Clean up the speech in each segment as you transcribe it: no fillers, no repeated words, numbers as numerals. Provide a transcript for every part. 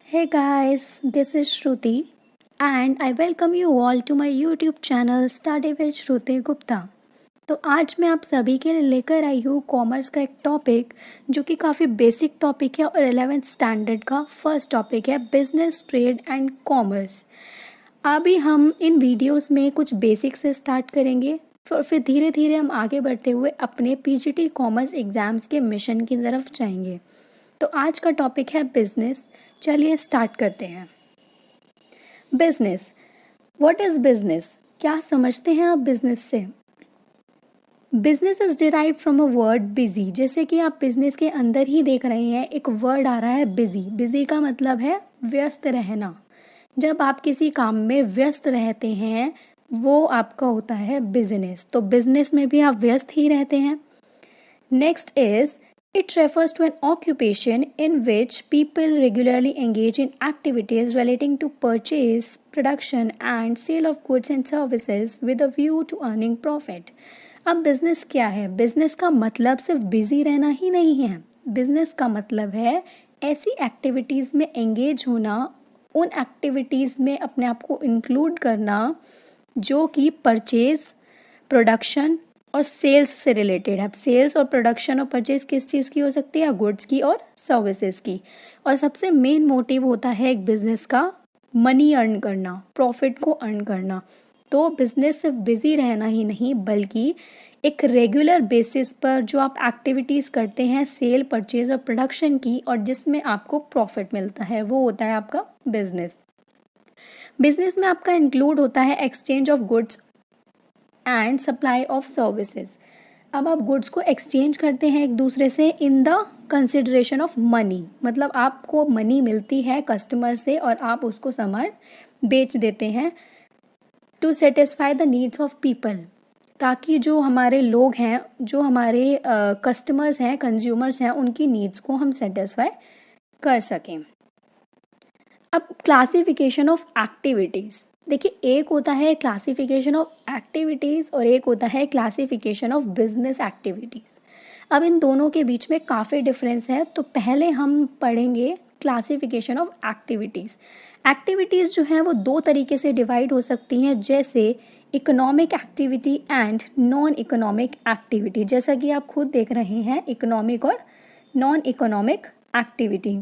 Hey guys, this is Shruti and I welcome you all to my YouTube channel Study with Shruti Gupta। तो आज मैं आप सभी के लिए लेकर आई हूँ कॉमर्स का एक टॉपिक जो कि काफ़ी बेसिक टॉपिक है और 11th स्टैंडर्ड का फर्स्ट टॉपिक है बिजनेस ट्रेड एंड कॉमर्स। अभी हम इन वीडियोस में कुछ बेसिक से स्टार्ट करेंगे और फिर धीरे धीरे हम आगे बढ़ते हुए अपने पीजीटी कॉमर्स एग्ज़ाम्स के मिशन की तरफ जाएंगे। तो आज का टॉपिक है बिजनेस। चलिए स्टार्ट करते हैं। Business, what is business? क्या समझते हैं आप बिजनेस से? Business is derive from a word busy. जैसे कि आप बिजनेस के अंदर ही देख रहे हैं एक वर्ड आ रहा है बिजी। बिजी का मतलब है व्यस्त रहना। जब आप किसी काम में व्यस्त रहते हैं वो आपका होता है बिजनेस। तो बिजनेस में भी आप व्यस्त ही रहते हैं। Next is it refers to an occupation in which people regularly engage in activities relating to purchase, production and sale of goods and services with a view to earning profit। अब business क्या है? Business का मतलब सिर्फ busy रहना ही नहीं है। Business का मतलब है ऐसी एक्टिविटीज़ में एंगेज होना, उन एक्टिविटीज़ में अपने आप को इंक्लूड करना जो कि परचेज, प्रोडक्शन और सेल्स से रिलेटेड है। सेल्स और प्रोडक्शन और परचेज किस चीज़ की हो सकती है? गुड्स की और सर्विसेज की। और सबसे मेन मोटिव होता है एक बिजनेस का मनी अर्न करना, प्रॉफिट को अर्न करना। तो बिजनेस सिर्फ बिजी रहना ही नहीं बल्कि एक रेगुलर बेसिस पर जो आप एक्टिविटीज़ करते हैं सेल, परचेज और प्रोडक्शन की और जिसमें आपको प्रॉफिट मिलता है वो होता है आपका बिजनेस। बिजनेस में आपका इंक्लूड होता है exchange of goods and supply of services. अब आप गुड्स को एक्सचेंज करते हैं एक दूसरे से in the consideration of money. मतलब आपको मनी मिलती है कस्टमर से और आप उसको सामान बेच देते हैं to satisfy the needs of people, ताकि जो हमारे लोग हैं, जो हमारे कस्टमर्स हैं, कंज्यूमर्स हैं, उनकी नीड्स को हम सेटिस्फाई कर सकें। अब क्लासिफिकेशन ऑफ एक्टिविटीज़। देखिए, एक होता है क्लासिफिकेशन ऑफ एक्टिविटीज़ और एक होता है क्लासिफिकेशन ऑफ बिजनेस एक्टिविटीज़। अब इन दोनों के बीच में काफ़ी डिफरेंस है। तो पहले हम पढ़ेंगे क्लासिफिकेशन ऑफ एक्टिविटीज़। एक्टिविटीज़ जो हैं वो दो तरीके से डिवाइड हो सकती हैं, जैसे economic activity and non economic activity. जैसा कि आप खुद देख रहे हैं, इकोनॉमिक और non economic activity.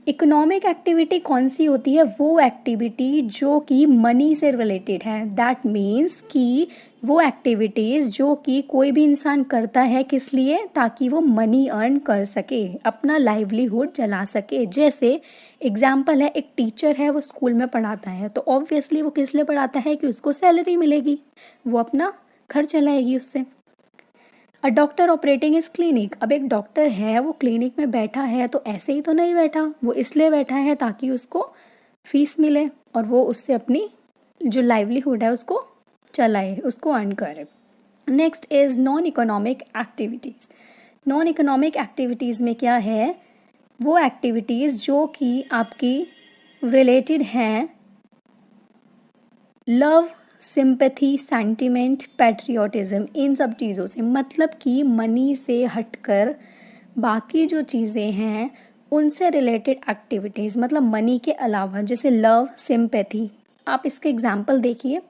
Economic activity कौन सी होती है? वो एक्टिविटी जो कि मनी से रिलेटेड है। दैट मीन्स कि वो एक्टिविटीज़ जो कि कोई भी इंसान करता है किस लिए? ताकि वो मनी अर्न कर सके, अपना लाइवलीहुड चला सके। जैसे एग्जाम्पल है, एक टीचर है, वो स्कूल में पढ़ाता है तो ऑब्वियसली वो किस लिए पढ़ाता है? कि उसको सैलरी मिलेगी, वो अपना घर चलाएगी उससे। A doctor operating is clinic. अब एक डॉक्टर है, वो क्लिनिक में बैठा है तो ऐसे ही तो नहीं बैठा, वो इसलिए बैठा है ताकि उसको फीस मिले और वो उससे अपनी जो लाइवलीहुड है उसको चलाए, उसको अर्न करे। Next is non economic activities. Non economic activities में क्या है? वो एक्टिविटीज़ जो कि आपकी रिलेटेड हैं लव, सिंपैथी, सेंटिमेंट, पैट्रियोटिज्म, इन सब चीज़ों से। मतलब कि मनी से हटकर बाकी जो चीज़ें हैं उनसे रिलेटेड एक्टिविटीज़, मतलब मनी के अलावा, जैसे लव, सिंपैथी। आप इसके एग्जांपल देखिए,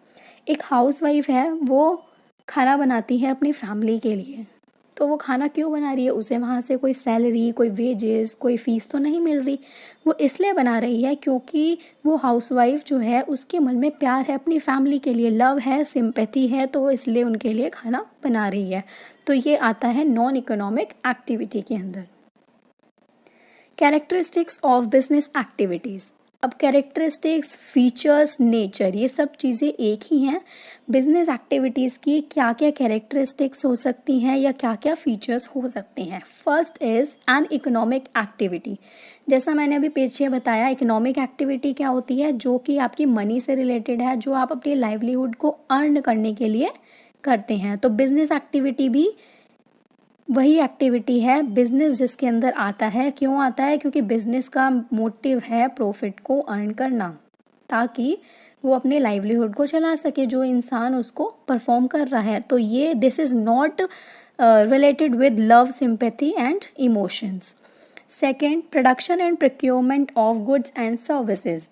एक हाउसवाइफ है, वो खाना बनाती है अपनी फैमिली के लिए। तो वो खाना क्यों बना रही है? उसे वहाँ से कोई सैलरी, कोई वेजेस, कोई फीस तो नहीं मिल रही। वो इसलिए बना रही है क्योंकि वो हाउसवाइफ जो है उसके मन में प्यार है अपनी फैमिली के लिए, लव है, सिंपैथी है, तो इसलिए उनके लिए खाना बना रही है। तो ये आता है नॉन इकोनॉमिक एक्टिविटी के अंदर। Characteristics of business activities. अब कैरेक्टरिस्टिक्स, फीचर्स, नेचर, ये सब चीज़ें एक ही हैं। बिजनेस एक्टिविटीज़ की क्या क्या कैरेक्टरिस्टिक्स हो सकती हैं या क्या क्या फीचर्स हो सकते हैं? First is an economic activity. जैसा मैंने अभी पीछे बताया, इकोनॉमिक एक्टिविटी क्या होती है? जो कि आपकी मनी से रिलेटेड है, जो आप अपनी लाइवलीहुड को अर्न करने के लिए करते हैं। तो बिजनेस एक्टिविटी भी वही एक्टिविटी है, बिजनेस जिसके अंदर आता है। क्यों आता है? क्योंकि बिजनेस का मोटिव है प्रॉफिट को अर्न करना, ताकि वो अपने लाइवलीहुड को चला सके जो इंसान उसको परफॉर्म कर रहा है। तो ये this is not related with love, sympathy and emotions. Second, production and procurement of goods and services.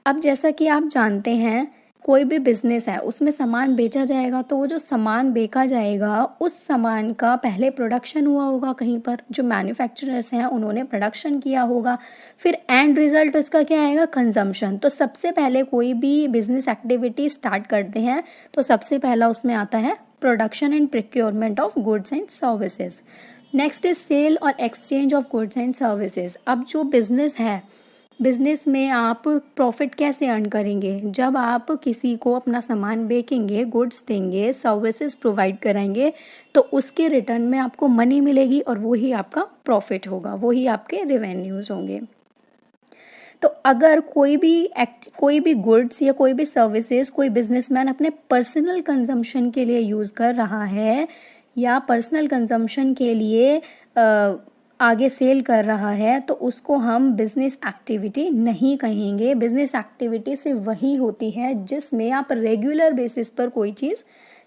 अब जैसा कि आप जानते हैं, कोई भी बिजनेस है उसमें सामान बेचा जाएगा, तो वो जो सामान बेचा जाएगा उस सामान का पहले प्रोडक्शन हुआ होगा कहीं पर, जो मैन्युफैक्चरर्स हैं उन्होंने प्रोडक्शन किया होगा, फिर एंड रिजल्ट उसका क्या आएगा, कंजम्पशन। तो सबसे पहले कोई भी बिजनेस एक्टिविटी स्टार्ट करते हैं तो सबसे पहला उसमें आता है production and procurement of goods and services. Next is sale और exchange of goods and services. अब जो बिजनेस है, बिजनेस में आप प्रॉफिट कैसे अर्न करेंगे, जब आप किसी को अपना सामान बेचेंगे, गुड्स देंगे, सर्विसेज प्रोवाइड कराएंगे, तो उसके रिटर्न में आपको मनी मिलेगी और वही आपका प्रॉफिट होगा, वही आपके रेवेन्यूज होंगे। तो अगर कोई भी गुड्स या कोई भी सर्विसेज कोई बिजनेसमैन अपने पर्सनल कंजम्पशन के लिए यूज़ कर रहा है या पर्सनल कंजम्पशन के लिए आगे सेल कर रहा है, तो उसको हम बिजनेस एक्टिविटी नहीं कहेंगे। बिजनेस एक्टिविटी सिर्फ वही होती है जिसमें आप रेगुलर बेसिस पर कोई चीज़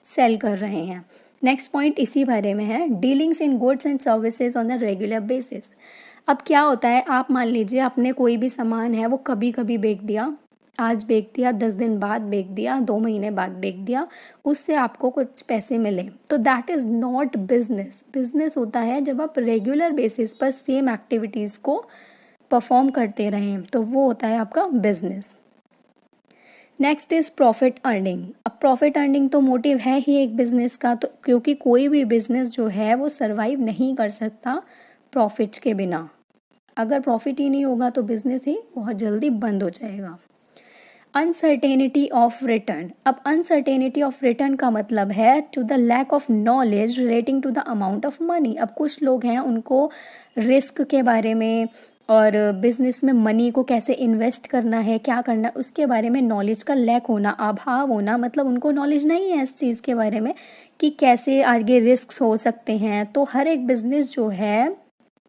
सेल कर रहे हैं। नेक्स्ट पॉइंट इसी बारे में है, dealings in goods and services on a regular basis. अब क्या होता है, आप मान लीजिए आपने कोई भी सामान है वो कभी कभी बेच दिया, आज बेच दिया, 10 दिन बाद बेच दिया, 2 महीने बाद बेच दिया, उससे आपको कुछ पैसे मिले, तो that is not business. Business होता है जब आप रेगुलर बेसिस पर सेम एक्टिविटीज़ को परफॉर्म करते रहें, तो वो होता है आपका business. Next is profit earning. अब प्रॉफिट अर्निंग तो मोटिव है ही एक बिजनेस का, तो क्योंकि कोई भी बिजनेस जो है वो सरवाइव नहीं कर सकता प्रॉफिट के बिना। अगर प्रॉफिट ही नहीं होगा तो बिजनेस ही बहुत जल्दी बंद हो जाएगा। Uncertainty of return. अब अनसर्टेनिटी ऑफ रिटर्न का मतलब है to the lack of knowledge relating to the amount of money. अब कुछ लोग हैं उनको रिस्क के बारे में और बिजनेस में मनी को कैसे इन्वेस्ट करना है, क्या करना है, उसके बारे में नॉलेज का लैक होना, अभाव होना, मतलब उनको नॉलेज नहीं है इस चीज़ के बारे में कि कैसे आगे रिस्क हो सकते हैं। तो हर एक बिजनेस जो है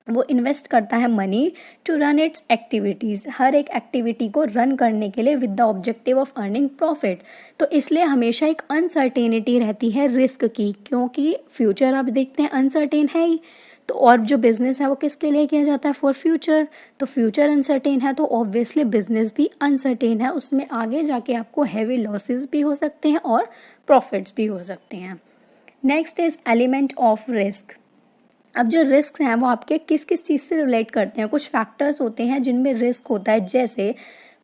वो इन्वेस्ट करता है money to run its activities, हर एक एक्टिविटी को रन करने के लिए with the objective of earning profit. तो इसलिए हमेशा एक अनसर्टेनिटी रहती है रिस्क की, क्योंकि फ्यूचर आप देखते हैं अनसर्टेन है ही, तो और जो बिजनेस है वो किसके लिए किया जाता है, फॉर फ्यूचर। तो फ्यूचर अनसर्टेन है तो ऑब्वियसली बिजनेस भी अनसर्टेन है, उसमें आगे जाके आपको हैवी लॉसेस भी हो सकते हैं और प्रॉफिट्स भी हो सकते हैं। Next is element of risk. अब जो रिस्क हैं वो आपके किस किस चीज़ से रिलेट करते हैं, कुछ फैक्टर्स होते हैं जिनमें रिस्क होता है। जैसे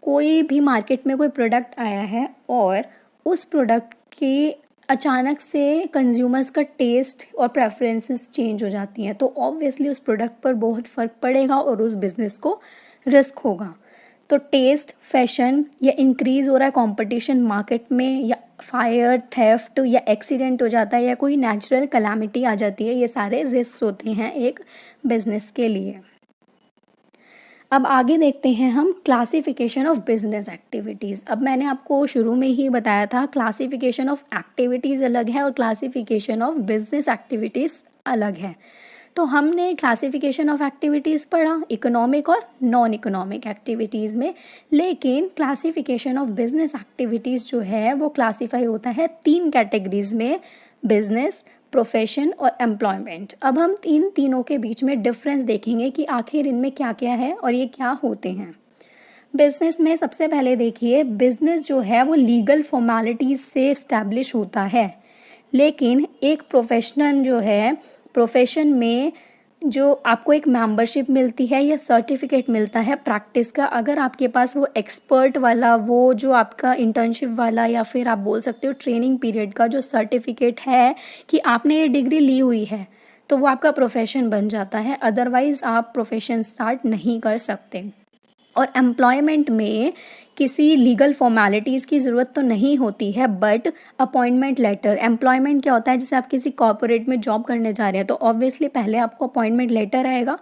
कोई भी मार्केट में कोई प्रोडक्ट आया है और उस प्रोडक्ट की अचानक से कंज्यूमर्स का टेस्ट और प्रेफरेंसेस चेंज हो जाती हैं, तो ऑब्वियसली उस प्रोडक्ट पर बहुत फ़र्क पड़ेगा और उस बिज़नेस को रिस्क होगा। तो टेस्ट, फैशन या इंक्रीज़ हो रहा है कंपटीशन मार्केट में, या फायर, थेफ्ट या एक्सीडेंट हो जाता है, या कोई नेचुरल कैलामिटी आ जाती है, ये सारे रिस्क होते हैं एक बिजनेस के लिए। अब आगे देखते हैं हम क्लासिफिकेशन ऑफ बिजनेस एक्टिविटीज़। अब मैंने आपको शुरू में ही बताया था क्लासिफिकेशन ऑफ एक्टिविटीज़ अलग है और क्लासिफिकेशन ऑफ बिजनेस एक्टिविटीज़ अलग है। तो हमने क्लासिफिकेशन ऑफ एक्टिविटीज़ पढ़ा इकोनॉमिक और नॉन इकोनॉमिक एक्टिविटीज़ में, लेकिन क्लासिफिकेशन ऑफ बिजनेस एक्टिविटीज़ जो है वो क्लासीफाई होता है 3 कैटेगरीज में, बिजनेस, प्रोफेशन और एम्प्लॉयमेंट। अब हम तीनों के बीच में डिफरेंस देखेंगे कि आखिर इनमें क्या क्या है और ये क्या होते हैं। बिजनेस में सबसे पहले देखिए, बिजनेस जो है वो लीगल फॉर्मेलिटीज से इस्टेब्लिश होता है, लेकिन एक प्रोफेशनल जो है, प्रोफेशन में जो आपको एक मेंबरशिप मिलती है या सर्टिफिकेट मिलता है प्रैक्टिस का, अगर आपके पास वो एक्सपर्ट वाला, वो जो आपका इंटर्नशिप वाला या फिर आप बोल सकते हो ट्रेनिंग पीरियड का जो सर्टिफिकेट है कि आपने ये डिग्री ली हुई है, तो वो आपका प्रोफेशन बन जाता है, अदरवाइज आप प्रोफेशन स्टार्ट नहीं कर सकते। और एम्प्लॉयमेंट में किसी लीगल फॉर्मेलिटीज़ की ज़रूरत तो नहीं होती है, बट अपॉइंटमेंट लेटर, एम्प्लॉयमेंट क्या होता है, जैसे आप किसी कॉर्पोरेट में जॉब करने जा रहे हैं तो ऑब्वियसली पहले आपको अपॉइंटमेंट लेटर आएगा,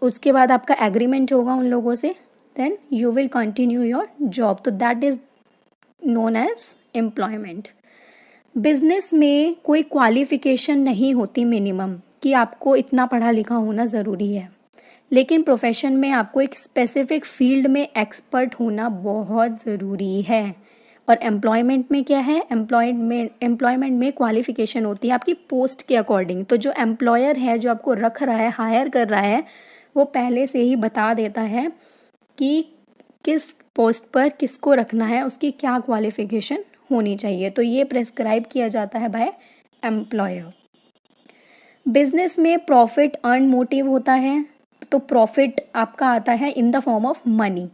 उसके बाद आपका एग्रीमेंट होगा उन लोगों से, then you will continue your job, तो that is known as employment. Business में कोई क्वालिफिकेशन नहीं होती मिनिमम कि आपको इतना पढ़ा लिखा होना ज़रूरी है, लेकिन प्रोफेशन में आपको एक स्पेसिफिक फील्ड में एक्सपर्ट होना बहुत ज़रूरी है। और एम्प्लॉयमेंट में क्या है, एम्प्लॉयमेंट में क्वालिफिकेशन होती है आपकी पोस्ट के अकॉर्डिंग। तो जो एम्प्लॉयर है, जो आपको रख रहा है, हायर कर रहा है, वो पहले से ही बता देता है कि किस पोस्ट पर किसको रखना है, उसकी क्या क्वालिफिकेशन होनी चाहिए। तो ये प्रेस्क्राइब किया जाता है बाय एम्प्लॉयर। बिजनेस में प्रॉफिट अर्न मोटिव होता है, तो प्रॉफिट आपका आता है in the form of money.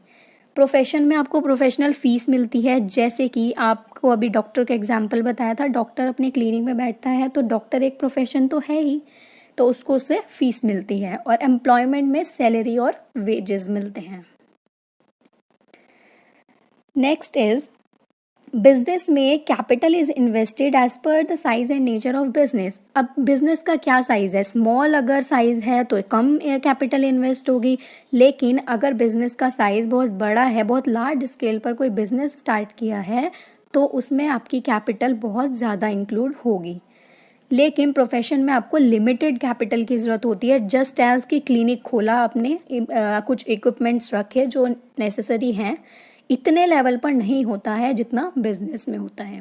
Profession में आपको प्रोफेशनल फीस मिलती है, जैसे कि आपको अभी डॉक्टर का एग्जाम्पल बताया था, डॉक्टर अपने क्लिनिक में बैठता है तो डॉक्टर एक प्रोफेशन तो है ही, तो उसको उससे फीस मिलती है। और एम्प्लॉयमेंट में सैलरी और वेजेस मिलते हैं। नेक्स्ट इज बिजनेस में capital is invested as per the size and nature of business. अब बिजनेस का क्या साइज है, स्मॉल अगर साइज है तो कम कैपिटल इन्वेस्ट होगी, लेकिन अगर बिजनेस का साइज बहुत बड़ा है, बहुत लार्ज स्केल पर कोई बिजनेस स्टार्ट किया है, तो उसमें आपकी कैपिटल बहुत ज़्यादा इंक्लूड होगी। लेकिन प्रोफेशन में आपको लिमिटेड कैपिटल की ज़रूरत होती है, जस्ट एज की क्लिनिक खोला आपने, कुछ इक्विपमेंट्स रखे जो नेसेसरी हैं, इतने लेवल पर नहीं होता है जितना बिजनेस में होता है।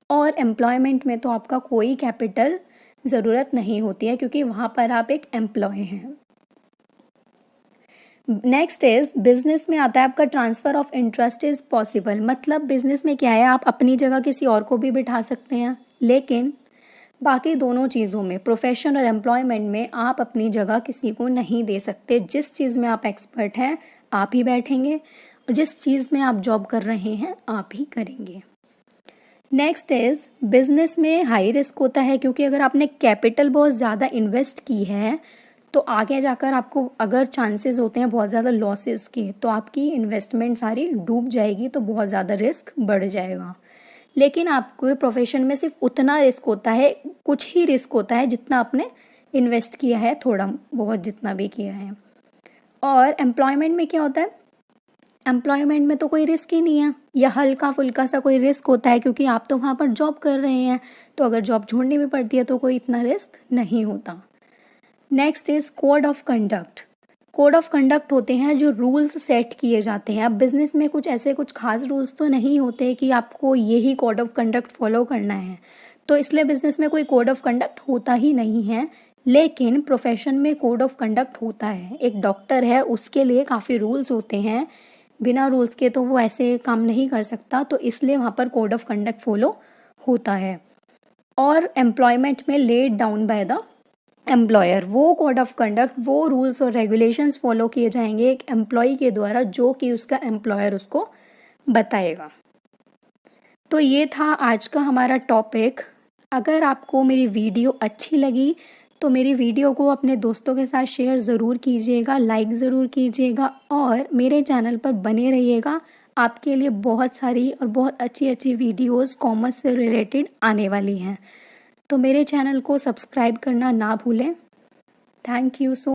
और एम्प्लॉयमेंट में तो आपका कोई कैपिटल ज़रूरत नहीं होती है, क्योंकि वहाँ पर आप एक एम्प्लॉय हैं। नेक्स्ट इज बिजनेस में आता है आपका transfer of interest is possible. मतलब बिजनेस में क्या है, आप अपनी जगह किसी और को भी बिठा सकते हैं, लेकिन बाकी दोनों चीज़ों में, प्रोफेशन और एम्प्लॉयमेंट में, आप अपनी जगह किसी को नहीं दे सकते। जिस चीज़ में आप एक्सपर्ट हैं आप ही बैठेंगे, और जिस चीज़ में आप जॉब कर रहे हैं आप ही करेंगे। नेक्स्ट इज बिजनेस में हाई रिस्क होता है, क्योंकि अगर आपने कैपिटल बहुत ज़्यादा इन्वेस्ट की है तो आगे जाकर आपको अगर चांसेस होते हैं बहुत ज़्यादा लॉसेस के, तो आपकी इन्वेस्टमेंट सारी डूब जाएगी, तो बहुत ज़्यादा रिस्क बढ़ जाएगा। लेकिन आपको प्रोफेशन में सिर्फ उतना रिस्क होता है, कुछ ही रिस्क होता है जितना आपने इन्वेस्ट किया है, थोड़ा बहुत जितना भी किया है। और एम्प्लॉयमेंट में क्या होता है, एम्प्लॉयमेंट में तो कोई रिस्क ही नहीं है, या हल्का फुल्का सा कोई रिस्क होता है, क्योंकि आप तो वहाँ पर जॉब कर रहे हैं, तो अगर जॉब छोड़नी भी पड़ती है तो कोई इतना रिस्क नहीं होता। Next is code of conduct. Code of conduct होते हैं जो रूल्स सेट किए जाते हैं। अब बिजनेस में कुछ खास रूल्स तो नहीं होते कि आपको यही कोड ऑफ कंडक्ट फॉलो करना है, तो इसलिए बिजनेस में कोई कोड ऑफ कंडक्ट होता ही नहीं है। लेकिन प्रोफेशन में कोड ऑफ कंडक्ट होता है। एक डॉक्टर है, उसके लिए काफ़ी रूल्स होते हैं, बिना रूल्स के तो वो ऐसे काम नहीं कर सकता, तो इसलिए वहाँ पर कोड ऑफ कंडक्ट फॉलो होता है। और एम्प्लॉयमेंट में laid down by the employer, वो कोड ऑफ कंडक्ट, वो रूल्स और रेगुलेशंस फॉलो किए जाएंगे एक एम्प्लॉय के द्वारा, जो कि उसका एम्प्लॉयर उसको बताएगा। तो ये था आज का हमारा टॉपिक। अगर आपको मेरी वीडियो अच्छी लगी तो मेरी वीडियो को अपने दोस्तों के साथ शेयर ज़रूर कीजिएगा, लाइक ज़रूर कीजिएगा, और मेरे चैनल पर बने रहिएगा। आपके लिए बहुत सारी और बहुत अच्छी अच्छी वीडियोस कॉमर्स से रिलेटेड आने वाली हैं, तो मेरे चैनल को सब्सक्राइब करना ना भूलें। Thank you so